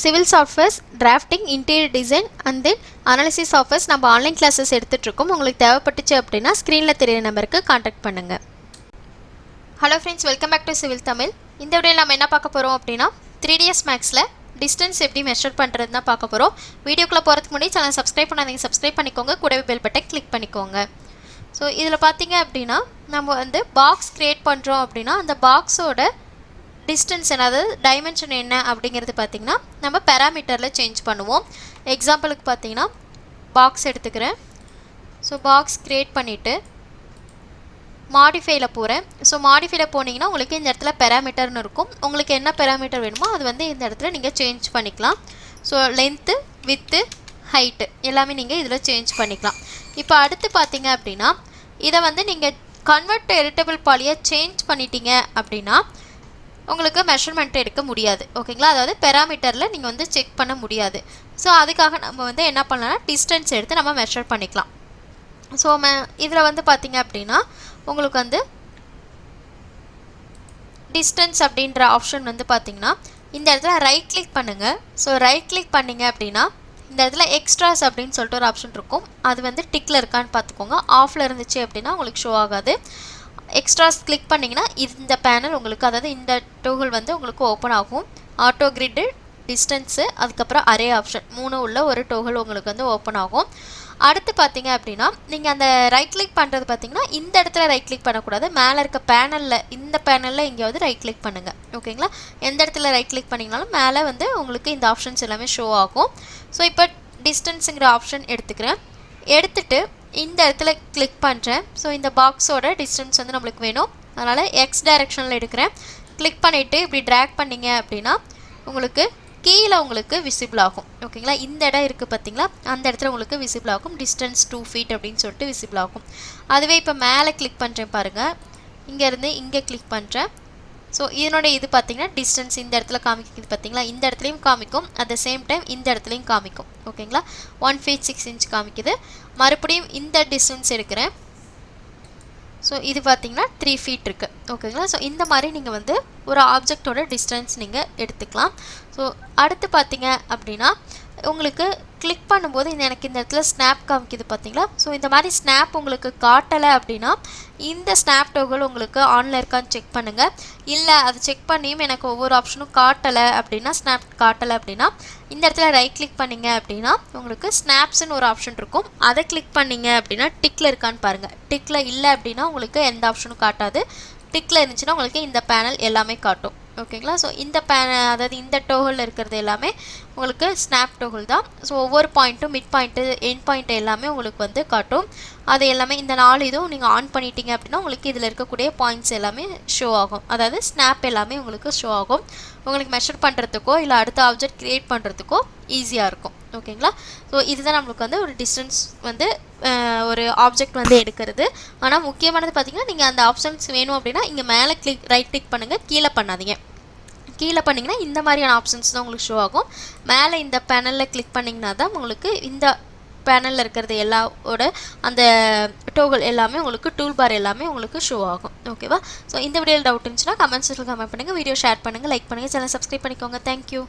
Civil softwares, drafting, interior design and then analysis softwares நம்ம online classes எடுத்துகிட்ருக்கோம். உங்களுக்கு தேவைப்பட்டுச்சு அப்படின்னா ஸ்க்ரீனில் தெரியிற நம்பருக்கு காண்டாக்ட் பண்ணுங்கள். Hello friends, welcome back to civil Tamil. இந்த வீடியோவில் நம்ம என்ன பார்க்க போகிறோம் அப்படின்னா 3dsmaxல டிஸ்டன்ஸ் எப்படி மெஷர் பண்ணுறது தான் பார்க்க போகிறோம். வீடியோக்குள்ளே போகிறதுக்கு முன்னாடி சேனல் சப்ஸ்கிரைப் பண்ணாதீங்க, சப்ஸ்கிரைப் பண்ணிக்கோங்க, கூடவே பெல் பட்டன் கிளிக் பண்ணிக்கோங்க. ஸோ இதில் பார்த்தீங்க அப்படின்னா நம்ம வந்து பாக்ஸ் க்ரியேட் பண்ணுறோம் அப்படின்னா அந்த பாக்ஸோட டிஸ்டன்ஸ் அதாவது டைமென்ஷன் என்ன அப்படிங்கிறது பார்த்திங்கன்னா நம்ம பேராமீட்டரில் சேஞ்ச் பண்ணுவோம். எக்ஸாம்பிளுக்கு பார்த்தீங்கன்னா பாக்ஸ் எடுத்துக்கிறேன். ஸோ பாக்ஸ் க்ரியேட் பண்ணிவிட்டு மாடிஃபைல போகிறேன். ஸோ மாடிஃபைல போனீங்கன்னா உங்களுக்கு இந்த இடத்துல பேராமீட்டர்னு இருக்கும். உங்களுக்கு என்ன பேராமீட்டர் வேணுமோ அது வந்து இந்த இடத்துல நீங்கள் சேஞ்ச் பண்ணிக்கலாம். ஸோ லென்த்து, வித்து, ஹைட்டு எல்லாமே நீங்கள் இதில் சேஞ்ச் பண்ணிக்கலாம். இப்போ அடுத்து பார்த்தீங்க அப்படின்னா இதை வந்து நீங்கள் கன்வெர்ட் டு எடிட்டபிள் பாலியை சேஞ்ச் பண்ணிட்டீங்க அப்படின்னா உங்களுக்கு மெஷர்மெண்ட் எடுக்க முடியாது. ஓகேங்களா, அதாவது பேராமீட்டரில் நீங்கள் வந்து செக் பண்ண முடியாது. ஸோ அதுக்காக நம்ம வந்து என்ன பண்ணலாம்னா டிஸ்டன்ஸ் எடுத்து நம்ம மெஷர் பண்ணிக்கலாம். ஸோ இதில் வந்து பார்த்திங்க அப்படின்னா உங்களுக்கு வந்து டிஸ்டன்ஸ் அப்படின்ற ஆப்ஷன் வந்து பார்த்திங்கன்னா இந்த இடத்துல ரைட் கிளிக் பண்ணுங்கள். ஸோ ரைட் கிளிக் பண்ணிங்க அப்படின்னா இந்த இடத்துல எக்ஸ்ட்ராஸ் அப்படின்னு சொல்லிட்டு ஒரு ஆப்ஷன் இருக்கும். அது வந்து டிக்கில் இருக்கான்னு பார்த்துக்கோங்க. ஆஃபில் இருந்துச்சு அப்படின்னா உங்களுக்கு ஷோ ஆகாது. எக்ஸ்ட்ராஸ் கிளிக் பண்ணிங்கன்னா இந்த பேனல் உங்களுக்கு, அதாவது இந்த டோகுல் வந்து உங்களுக்கு ஓப்பன் ஆகும். ஆட்டோ கிரிட்டு, டிஸ்டன்ஸு, அதுக்கப்புறம் அரே ஆப்ஷன் 3 உள்ள ஒரு டோகுல் உங்களுக்கு வந்து ஓப்பன் ஆகும். அடுத்து பார்த்தீங்க அப்படின்னா நீங்கள் அந்த ரைட் கிளிக் பண்ணுறது பார்த்தீங்கன்னா இந்த இடத்துல ரைட் கிளிக் பண்ணக்கூடாது. மேலே இருக்க பேனலில், இந்த பேனலில் இங்கே வந்து ரைட் கிளிக் பண்ணுங்கள். ஓகேங்களா, எந்த இடத்துல ரைட் கிளிக் பண்ணிங்கனாலும் மேலே வந்து உங்களுக்கு இந்த ஆப்ஷன்ஸ் எல்லாமே ஷோ ஆகும். ஸோ இப்போ டிஸ்டன்ஸுங்கிற ஆப்ஷன் எடுத்துட்டு இந்த இடத்துல கிளிக் பண்ணுறேன். ஸோ இந்த பாக்ஸோட டிஸ்டன்ஸ் வந்து நம்மளுக்கு வேணும். அதனால் எக்ஸ் டைரெக்ஷனில் எடுக்கிறேன். கிளிக் பண்ணிவிட்டு இப்படி ட்ராக் பண்ணிங்க அப்படின்னா உங்களுக்கு கீழே உங்களுக்கு விசிபிள் ஆகும். ஓகேங்களா, இந்த இடம் இருக்குது பார்த்தீங்களா, அந்த இடத்துல உங்களுக்கு விசிபிள் ஆகும். டிஸ்டன்ஸ் 2 feet அப்படின்னு சொல்லிட்டு விசிபிள் ஆகும். அதுவே இப்போ மேலே கிளிக் பண்ணுறேன் பாருங்கள், இங்கேருந்து இங்கே கிளிக் பண்ணுறேன். ஸோ இதனோட இது பார்த்திங்கன்னா டிஸ்டன்ஸ் இந்த இடத்துல காமிக்குது பார்த்தீங்களா, இந்த இடத்துலையும் காமிக்கும், அட் த சேம் டைம் இந்த இடத்துலையும் காமிக்கும். ஓகேங்களா, 1 feet 6 inch காமிக்குது. மறுபடியும் இந்த டிஸ்டன்ஸ் எடுக்கிறேன். ஸோ இது பார்த்திங்கன்னா 3 feet இருக்குது. ஓகேங்களா, ஸோ இந்த மாதிரி நீங்கள் வந்து ஒரு ஆப்ஜெக்டோட டிஸ்டன்ஸ் நீங்கள் எடுத்துக்கலாம். ஸோ அடுத்து பார்த்தீங்க அப்படின்னா உங்களுக்கு கிளிக் பண்ணும்போது எனக்கு இந்த இடத்துல ஸ்னாப் காமிக்குது பார்த்தீங்களா. ஸோ இந்த மாதிரி ஸ்னாப் உங்களுக்கு காட்டலை அப்படின்னா இந்த ஸ்னாப் டோகுல் உங்களுக்கு ஆனில் இருக்கான்னு செக் பண்ணுங்கள். இல்லை அது செக் பண்ணியும் எனக்கு ஒவ்வொரு ஆப்ஷனும் காட்டலை அப்படின்னா, ஸ்னாப் காட்டலை அப்படின்னா இந்த இடத்துல ரைட் கிளிக் பண்ணிங்க அப்படின்னா உங்களுக்கு ஸ்னாப்ஸ்ன்னு ஒரு ஆப்ஷன் இருக்கும். அதை கிளிக் பண்ணிங்க அப்படின்னா டிக்கில் இருக்கான்னு பாருங்கள். டிக்கில் இல்லை அப்படின்னா உங்களுக்கு எந்த ஆப்ஷனும் காட்டாது. டிக்கில் இருந்துச்சுன்னா உங்களுக்கு இந்த பேனல் எல்லாமே காட்டும். ஓகேங்களா, ஸோ இந்த அதாவது இந்த டோகுலில் இருக்கிறது எல்லாமே உங்களுக்கு ஸ்னாப் டோகுல் தான். ஸோ ஒவ்வொரு பாயிண்ட்டும், மிட் பாயிண்ட்டு, எண்ட் பாயிண்ட்டு எல்லாமே உங்களுக்கு வந்து காட்டும். அது எல்லாமே இந்த 4 இதுவும் நீங்கள் ஆன் பண்ணிட்டீங்க அப்படின்னா உங்களுக்கு இதில் இருக்கக்கூடிய பாயிண்ட்ஸ் எல்லாமே ஷோ ஆகும். அதாவது ஸ்னாப் எல்லாமே உங்களுக்கு ஷோ ஆகும். உங்களுக்கு மெஷர் பண்ணுறதுக்கோ இல்லை அடுத்த ஆப்ஜெக்ட் க்ரியேட் பண்ணுறதுக்கோ ஈஸியாக இருக்கும். ஓகேங்களா, ஸோ இதுதான் நம்மளுக்கு வந்து ஒரு டிஸ்டன்ஸ் வந்து ஒரு ஆப்ஜெக்ட் வந்து எடுக்கிறது. ஆனால் முக்கியமானது பார்த்திங்கன்னா நீங்கள் அந்த ஆப்ஷன்ஸ் வேணும் அப்படின்னா இங்கே மேலே ரைட் கிளிக் பண்ணுங்கள், கீழே பண்ணாதீங்க. கீழே பண்ணிங்கன்னா இந்த மாதிரியான ஆப்ஷன்ஸ் தான் உங்களுக்கு ஷோ ஆகும். மேலே இந்த பேனலில் கிளிக் பண்ணிங்கன்னா தான் உங்களுக்கு இந்த பேனலில் இருக்கிறது எல்லாவோட அந்த டோகுல் எல்லாமே உங்களுக்கு, டூல் பார் எல்லாமே உங்களுக்கு ஷோ ஆகும். ஓகேவா, ஸோ இந்த வீடியோவில் டவுட் இருந்துச்சுன்னா கமெண்ட் செக்ஷனில் கமெண்ட் பண்ணுங்கள், வீடியோ ஷேர் பண்ணுங்கள், லைக் பண்ணுங்கள், சேனல் சப்ஸ்கிரைப் பண்ணிக்கோங்க. தேங்க்யூ.